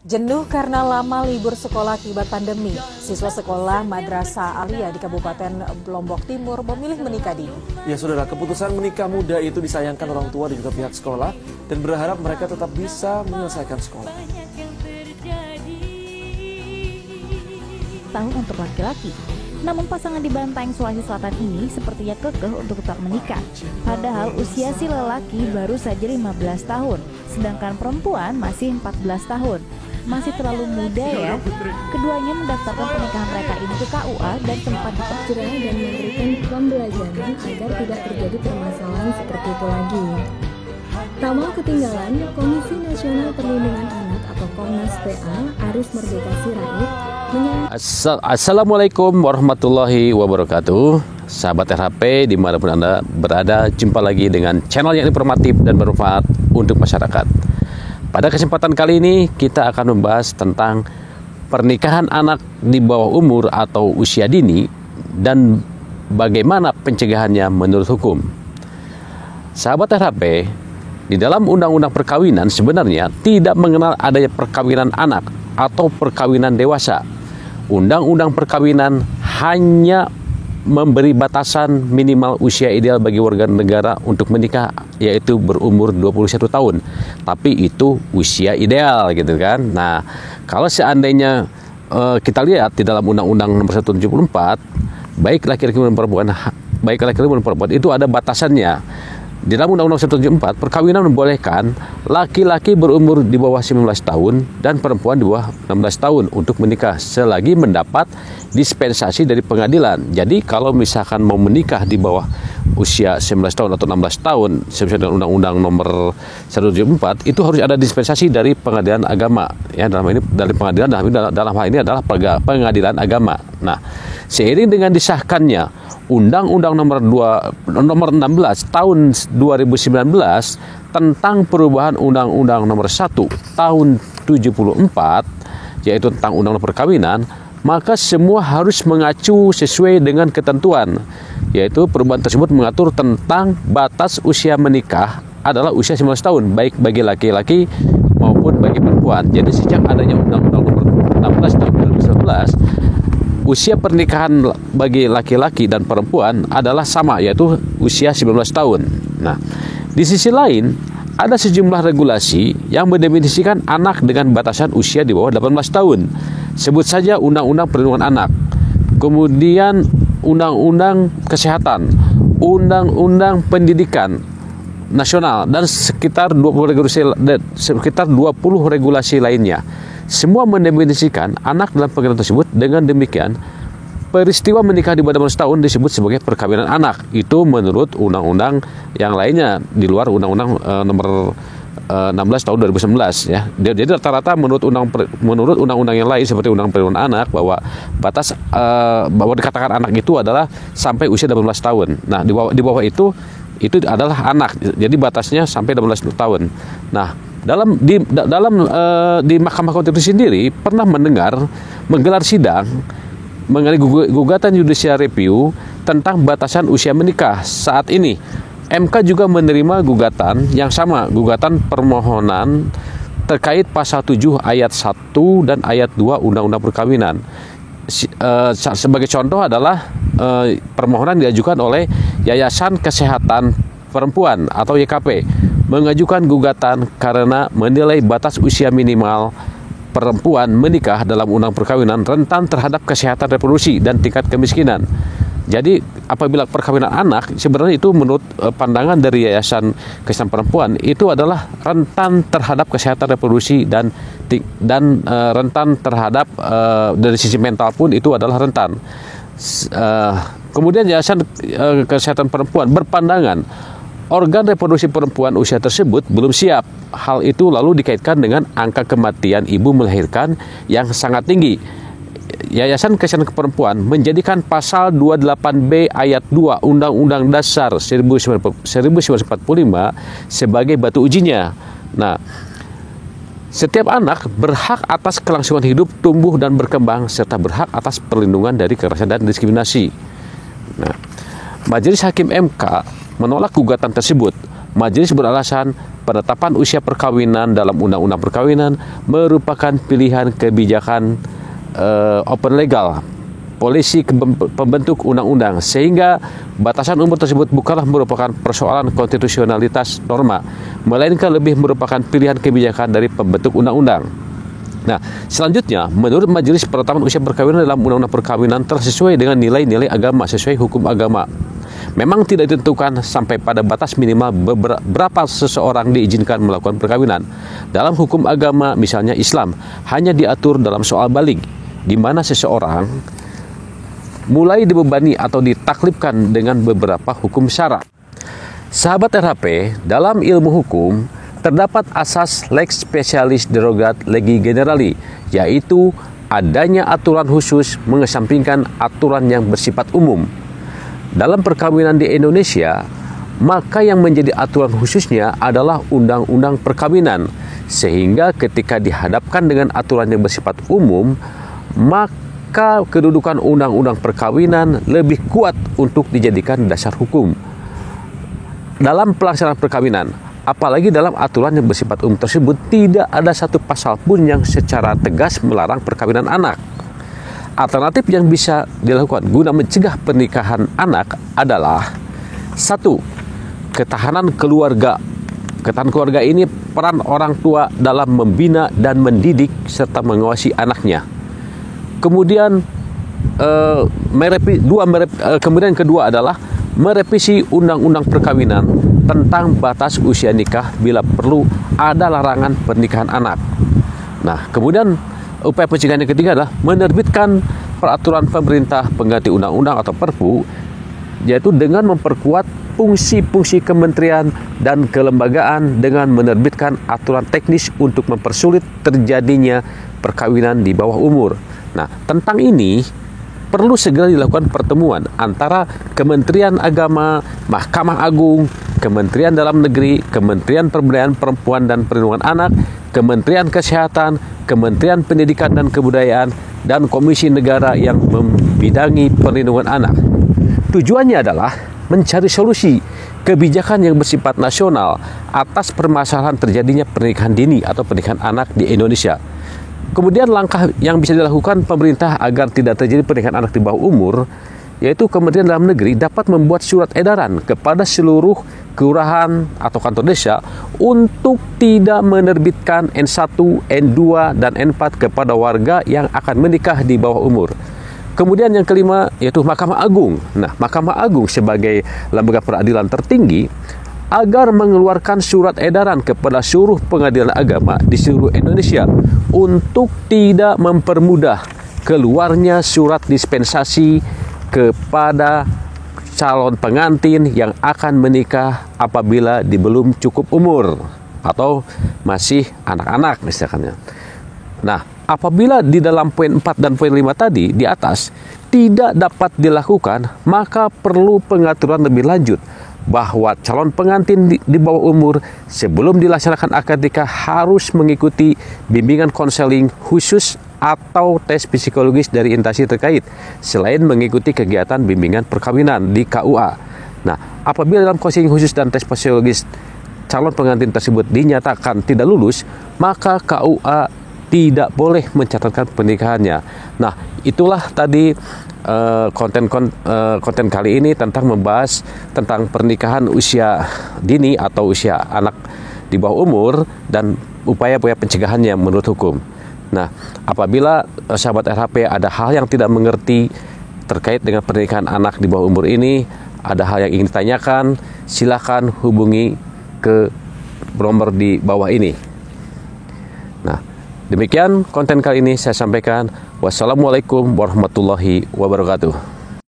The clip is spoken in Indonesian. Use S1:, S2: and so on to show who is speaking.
S1: Jenuh karena lama libur sekolah akibat pandemi, siswa sekolah Madrasah Aliyah di Kabupaten Lombok Timur memilih menikah dini.
S2: Ya saudara, keputusan menikah muda itu disayangkan orang tua dan juga pihak sekolah dan berharap mereka tetap bisa menyelesaikan sekolah.
S3: Tahun untuk laki-laki. Namun pasangan di Bantaeng, Sulawesi Selatan ini sepertinya kekeh untuk tetap menikah. Padahal usia si lelaki baru saja 15 tahun, sedangkan perempuan masih 14 tahun. Masih terlalu muda ya. Keduanya mendaftarkan pernikahan mereka ini ke KUA dan tempat
S4: cerai dan memberikan pembelajaran agar tidak terjadi permasalahan seperti itu lagi. Tak mau ketinggalan, Komisi Nasional Perlindungan Anak atau Komnas PA Aris Merdeka Sirait
S5: Assalamualaikum warahmatullahi wabarakatuh. Sahabat RHP dimanapun Anda berada, jumpa lagi dengan channel yang informatif dan bermanfaat untuk masyarakat. Pada kesempatan kali ini kita akan membahas tentang pernikahan anak di bawah umur atau usia dini dan bagaimana pencegahannya menurut hukum. Sahabat RHP, di dalam Undang-Undang Perkawinan sebenarnya tidak mengenal adanya perkawinan anak atau perkawinan dewasa. Undang-Undang Perkawinan hanya memberi batasan minimal usia ideal bagi warga negara untuk menikah, yaitu berumur 21 tahun. Tapi itu usia ideal gitu kan. Nah, kalau seandainya kita lihat di dalam Undang-Undang Nomor 174, baik laki-laki maupun perempuan itu ada batasannya. Di dalam Undang-Undang 174, perkawinan membolehkan laki-laki berumur di bawah 19 tahun dan perempuan di bawah 16 tahun untuk menikah selagi mendapat dispensasi dari pengadilan. Jadi kalau misalkan mau menikah di bawah usia 19 tahun atau 16 tahun sesuai dengan Undang-Undang Nomor 174 itu harus ada dispensasi dari pengadilan agama. Ya, dalam ini dari pengadilan, dalam hal ini adalah pengadilan agama. Nah, seiring dengan disahkannya Undang-Undang Nomor 16 tahun 2019 tentang perubahan Undang-Undang Nomor 1 tahun 74, yaitu tentang Undang-Undang Perkawinan, maka semua harus mengacu sesuai dengan ketentuan, yaitu perubahan tersebut mengatur tentang batas usia menikah adalah usia 19 tahun, baik bagi laki-laki maupun bagi perempuan. Jadi sejak adanya Undang-Undang Nomor 16 tahun 2019, usia pernikahan bagi laki-laki dan perempuan adalah sama, yaitu usia 19 tahun. Nah, di sisi lain, ada sejumlah regulasi yang mendefinisikan anak dengan batasan usia di bawah 18 tahun. Sebut saja Undang-Undang Perlindungan Anak, kemudian Undang-Undang Kesehatan, Undang-Undang Pendidikan Nasional, dan sekitar 20 regulasi lainnya. Semua mendefinisikan anak dalam pengertian tersebut. Dengan demikian, peristiwa menikah di bawah 18 tahun disebut sebagai perkawinan anak. Itu menurut undang-undang yang lainnya di luar Undang-Undang Nomor 16 tahun 2019 ya. Jadi rata-rata menurut undang-undang yang lain seperti Undang Perlindungan Anak bahwa batas bahwa dikatakan anak itu adalah sampai usia 18 tahun. Nah, di bawah itu adalah anak. Jadi batasnya sampai 18 tahun. Nah, di Mahkamah Konstitusi sendiri pernah menggelar sidang mengenai gugatan judicial review tentang batasan usia menikah. Saat ini MK juga menerima gugatan yang sama, gugatan permohonan terkait pasal 7 ayat 1 dan ayat 2 Undang-Undang Perkawinan. Sebagai contoh adalah permohonan diajukan oleh Yayasan Kesehatan Perempuan atau YKP, mengajukan gugatan karena menilai batas usia minimal perempuan menikah dalam Undang Perkawinan rentan terhadap kesehatan reproduksi dan tingkat kemiskinan. Jadi apabila perkawinan anak sebenarnya itu menurut pandangan dari Yayasan Kesehatan Perempuan itu adalah rentan terhadap kesehatan reproduksi dan rentan terhadap dari sisi mental pun itu adalah rentan. Kemudian Yayasan Kesehatan Perempuan berpandangan organ reproduksi perempuan usia tersebut belum siap. Hal itu lalu dikaitkan dengan angka kematian ibu melahirkan yang sangat tinggi. Yayasan Kesehatan Perempuan menjadikan pasal 28B ayat 2 Undang-Undang Dasar 1945 sebagai batu ujinya. Nah, setiap anak berhak atas kelangsungan hidup, tumbuh dan berkembang serta berhak atas perlindungan dari kekerasan dan diskriminasi. Nah, Majelis Hakim MK menolak gugatan tersebut. Majelis beralasan penetapan usia perkawinan dalam undang-undang perkawinan merupakan pilihan kebijakan open legal polisi pembentuk undang-undang, sehingga batasan umur tersebut bukanlah merupakan persoalan konstitusionalitas norma, melainkan lebih merupakan pilihan kebijakan dari pembentuk undang-undang. Nah, selanjutnya, menurut Majelis Penetapan Usia Perkawinan dalam Undang-Undang Perkawinan telah sesuai dengan nilai-nilai agama, sesuai hukum agama. Memang tidak ditentukan sampai pada batas minimal berapa seseorang diizinkan melakukan perkawinan. Dalam hukum agama, misalnya Islam, hanya diatur dalam soal baligh, di mana seseorang mulai dibebani atau ditaklifkan dengan beberapa hukum syarat. Sahabat RHP, dalam ilmu hukum terdapat asas lex specialis derogat legi generali, yaitu adanya aturan khusus mengesampingkan aturan yang bersifat umum. Dalam perkawinan di Indonesia, maka yang menjadi aturan khususnya adalah Undang-Undang Perkawinan, sehingga ketika dihadapkan dengan aturan yang bersifat umum, maka kedudukan Undang-Undang Perkawinan lebih kuat untuk dijadikan dasar hukum dalam pelaksanaan perkawinan. Apalagi dalam aturan yang bersifat umum tersebut tidak ada satu pasal pun yang secara tegas melarang perkawinan anak. Alternatif yang bisa dilakukan guna mencegah pernikahan anak adalah: 1. Ketahanan keluarga. Ketahanan keluarga ini peran orang tua dalam membina dan mendidik serta mengawasi anaknya. Kemudian kemudian kedua adalah merevisi Undang-Undang Perkawinan tentang batas usia nikah bila perlu ada larangan pernikahan anak. Nah, kemudian upaya pencegahan yang ketiga adalah menerbitkan peraturan pemerintah pengganti undang-undang atau Perpu, yaitu dengan memperkuat fungsi-fungsi kementerian dan kelembagaan dengan menerbitkan aturan teknis untuk mempersulit terjadinya perkawinan di bawah umur. Nah, tentang ini perlu segera dilakukan pertemuan antara Kementerian Agama, Mahkamah Agung, Kementerian Dalam Negeri, Kementerian Pemberdayaan Perempuan dan Perlindungan Anak, Kementerian Kesehatan, Kementerian Pendidikan dan Kebudayaan, dan Komisi Negara yang membidangi perlindungan anak. Tujuannya adalah mencari solusi kebijakan yang bersifat nasional atas permasalahan terjadinya pernikahan dini atau pernikahan anak di Indonesia. Kemudian langkah yang bisa dilakukan pemerintah agar tidak terjadi pernikahan anak di bawah umur, yaitu Kementerian Dalam Negeri dapat membuat surat edaran kepada seluruh kelurahan atau kantor desa untuk tidak menerbitkan N1, N2, dan N4 kepada warga yang akan menikah di bawah umur. Kemudian yang kelima yaitu Mahkamah Agung. Nah, Mahkamah Agung sebagai lembaga peradilan tertinggi agar mengeluarkan surat edaran kepada seluruh pengadilan agama di seluruh Indonesia untuk tidak mempermudah keluarnya surat dispensasi kepada calon pengantin yang akan menikah apabila belum cukup umur atau masih anak-anak misalkan. Nah, apabila di dalam poin 4 dan poin 5 tadi di atas tidak dapat dilakukan, maka perlu pengaturan lebih lanjut bahwa calon pengantin di bawah umur sebelum dilaksanakan akad nikah harus mengikuti bimbingan konseling khusus atau tes psikologis dari instansi terkait, selain mengikuti kegiatan bimbingan perkawinan di KUA. Nah, apabila dalam konseling khusus dan tes psikologis calon pengantin tersebut dinyatakan tidak lulus, maka KUA tidak boleh mencatatkan pernikahannya. Nah, itulah tadi konten kali ini tentang membahas tentang pernikahan usia dini atau usia anak di bawah umur dan upaya-upaya pencegahannya menurut hukum. Nah, apabila sahabat RHP ada hal yang tidak mengerti terkait dengan pernikahan anak di bawah umur ini, ada hal yang ingin ditanyakan, silakan hubungi ke nomor di bawah ini. Nah, demikian konten kali ini saya sampaikan. Wassalamualaikum warahmatullahi wabarakatuh.